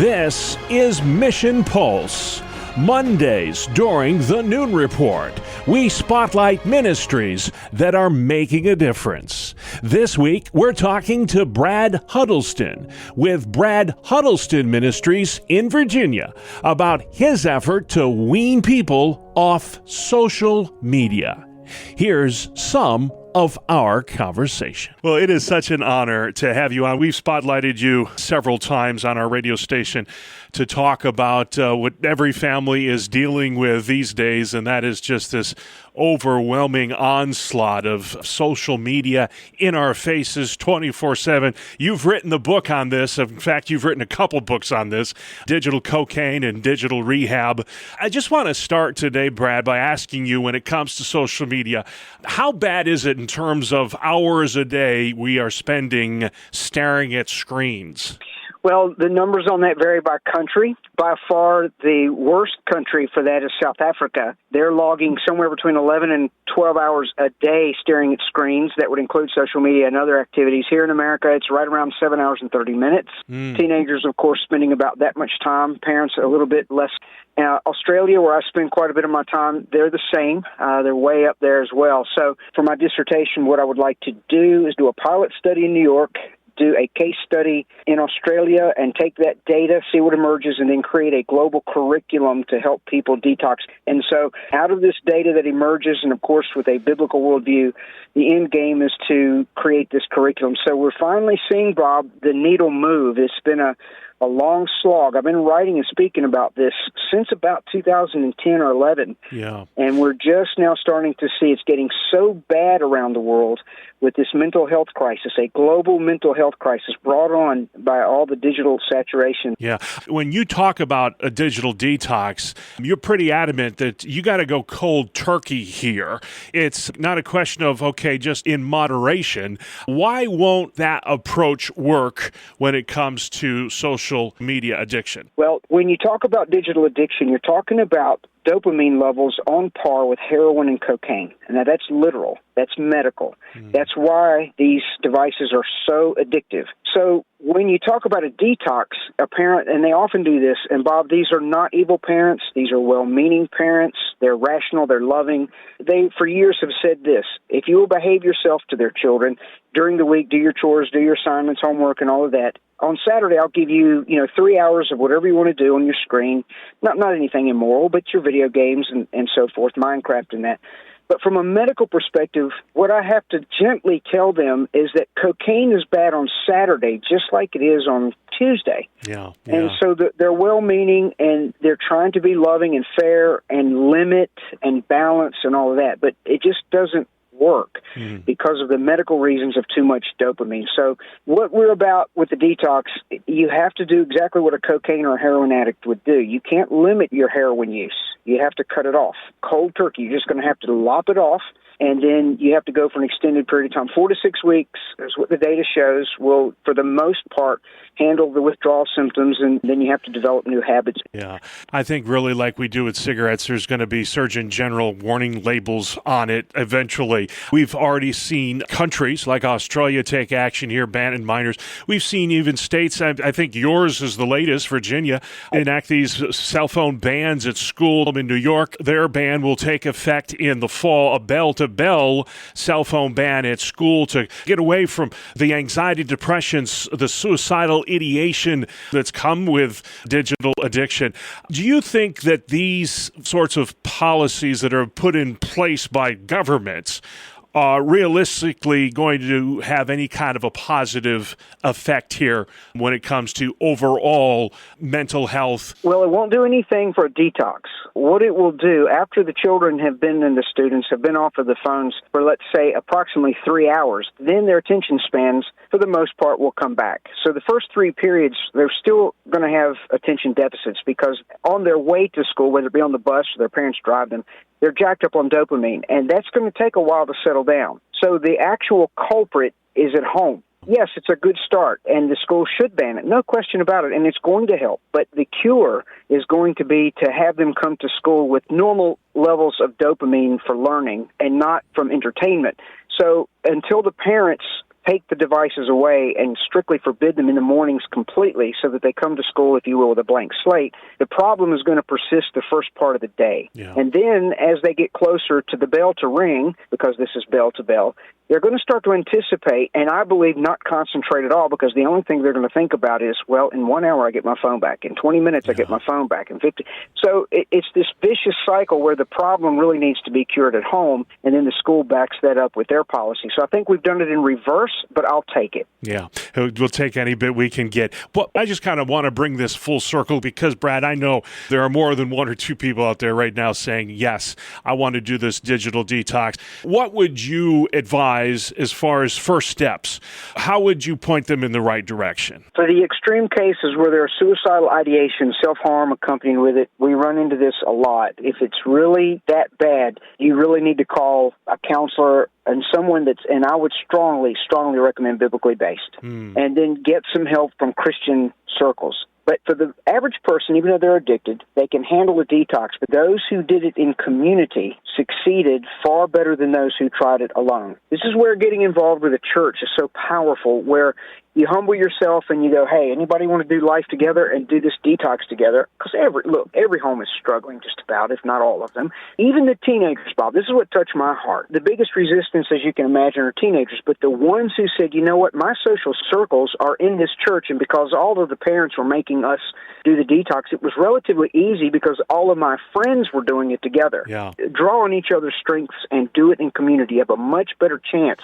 This is Mission Pulse. Mondays during the Noon Report, we spotlight ministries that are making a difference. This week, we're talking to Brad Huddleston with Brad Huddleston Ministries in Virginia about his effort to wean people off social media. Here's some of our conversation. Well, it is such an honor to have you on. We've spotlighted you several times on our radio station to talk about what every family is dealing with these days, and that is just this overwhelming onslaught of social media in our faces 24/7. You've written the book on this. In fact, you've written a couple books on this, Digital Cocaine and Digital Rehab. I just want to start today, Brad, by asking you, when it comes to social media, how bad is it in terms of hours a day we are spending staring at screens? Well, the numbers on that vary by country. By far, the worst country for that is South Africa. They're logging somewhere between 11 and 12 hours a day staring at screens. That would include social media and other activities. Here in America, it's right around 7 hours and 30 minutes. Teenagers, of course, spending about that much time. Parents, a little bit less. Australia, where I spend quite a bit of my time, they're the same. They're way up there as well. So for my dissertation, what I would like to do is do a pilot study in New York, do a case study in Australia, and take that data, see what emerges, and then create a global curriculum to help people detox. And so out of this data that emerges, and of course with a biblical worldview, the end game is to create this curriculum. So we're finally seeing, Bob, the needle move. It's been a long slog. I've been writing and speaking about this since about 2010 or 11. Yeah. And we're just now starting to see it's getting so bad around the world with this mental health crisis, a global mental health crisis brought on by all the digital saturation. Yeah. When you talk about a digital detox, you're pretty adamant that you got to go cold turkey here. It's not a question of, okay, just in moderation. Why won't that approach work when it comes to social media addiction? Well, when you talk about digital addiction, you're talking about dopamine levels on par with heroin and cocaine. Now, that's literal. That's medical. That's why these devices are so addictive. So when you talk about a detox, a parent, and they often do this, and Bob, these are not evil parents. These are well-meaning parents. They're rational. They're loving. They, for years, have said this: if you will behave yourself to their children during the week, do your chores, do your assignments, homework, and all of that, on Saturday, I'll give you, 3 hours of whatever you want to do on your screen. Not anything immoral, but your video games and so forth, Minecraft and that. But from a medical perspective, what I have to gently tell them is that cocaine is bad on Saturday, just like it is on Tuesday. Yeah. And so they're well-meaning, and they're trying to be loving and fair and limit and balance and all of that. But it just doesn't work because of the medical reasons of too much dopamine. So what we're about with the detox, you have to do exactly what a cocaine or a heroin addict would do. You can't limit your heroin use. You have to cut it off. Cold turkey. You're just going to have to lop it off, and then you have to go for an extended period of time. 4 to 6 weeks is what the data shows will, for the most part, handle the withdrawal symptoms, and then you have to develop new habits. Yeah. I think really like we do with cigarettes, there's going to be Surgeon General warning labels on it eventually. We've already seen countries like Australia take action here, banning minors. We've seen even states, I think yours is the latest, Virginia, enact these cell phone bans at school. In New York, their ban will take effect in the fall, a bell-to-bell cell phone ban at school to get away from the anxiety, depressions, the suicidal ideation that's come with digital addiction. Do you think that these sorts of policies that are put in place by governments are realistically going to have any kind of a positive effect here when it comes to overall mental health? Well, it won't do anything for a detox. What it will do, after the children have been and the students have been off of the phones for, let's say, approximately 3 hours, then their attention spans, for the most part, will come back. So the first 3 periods, they're still going to have attention deficits because on their way to school, whether it be on the bus or their parents drive them, they're jacked up on dopamine, and that's going to take a while to settle down. So the actual culprit is at home. Yes, it's a good start, and the school should ban it, no question about it, and it's going to help. But the cure is going to be to have them come to school with normal levels of dopamine for learning and not from entertainment. So until the parents take the devices away and strictly forbid them in the mornings completely so that they come to school, if you will, with a blank slate, the problem is going to persist the first part of the day. Yeah. And then as they get closer to the bell to ring, because this is bell to bell, they're going to start to anticipate, and I believe not concentrate at all, because the only thing they're going to think about is, well, in 1 hour I get my phone back, in 20 minutes I get my phone back, in 50. So it's this vicious cycle where the problem really needs to be cured at home, and then the school backs that up with their policy. So I think we've done it in reverse, but I'll take it. Yeah, we'll take any bit we can get. But I just kind of want to bring this full circle because, Brad, I know there are more than one or two people out there right now saying, yes, I want to do this digital detox. What would you advise as far as first steps? How would you point them in the right direction? For the extreme cases where there are suicidal ideation, self-harm accompanied with it, we run into this a lot. If it's really that bad, you really need to call a counselor and someone and I would strongly recommend biblically based, and then get some help from Christian circles. But for the average person, even though they're addicted, they can handle a detox. But those who did it in community succeeded far better than those who tried it alone. This is where getting involved with a church is so powerful, where you humble yourself and you go, hey, anybody want to do life together and do this detox together? Because every home is struggling just about, if not all of them. Even the teenagers, Bob, this is what touched my heart. The biggest resistance, as you can imagine, are teenagers. But the ones who said, you know what, my social circles are in this church, and because all of the parents were making us do the detox, it was relatively easy because all of my friends were doing it together. Yeah. Draw on each other's strengths and do it in community. You have a much better chance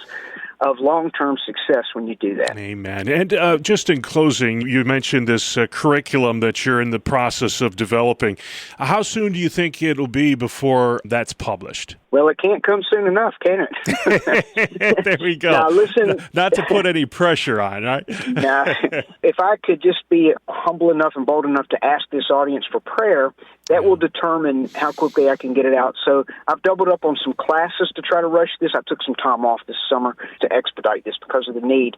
of long-term success when you do that. Amen. And just in closing, you mentioned this curriculum that you're in the process of developing. How soon do you think it'll be before that's published? Well, it can't come soon enough, can it? There we go. Now, listen. Not to put any pressure on, right? Now, if I could just be humble enough and bold enough to ask this audience for prayer, that will determine how quickly I can get it out. So I've doubled up on some classes to try to rush this. I took some time off this summer to expedite this because of the need,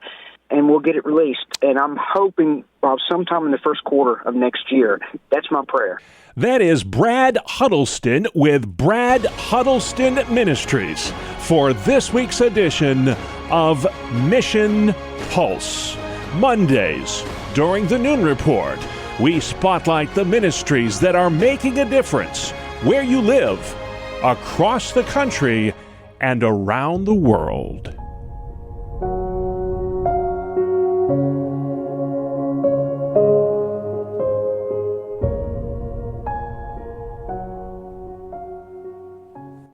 and we'll get it released. And I'm hoping sometime in the first quarter of next year. That's my prayer. That is Brad Huddleston with Brad Huddleston Ministries for this week's edition of Mission Pulse. Mondays, during the Noon Report, we spotlight the ministries that are making a difference where you live, across the country, and around the world.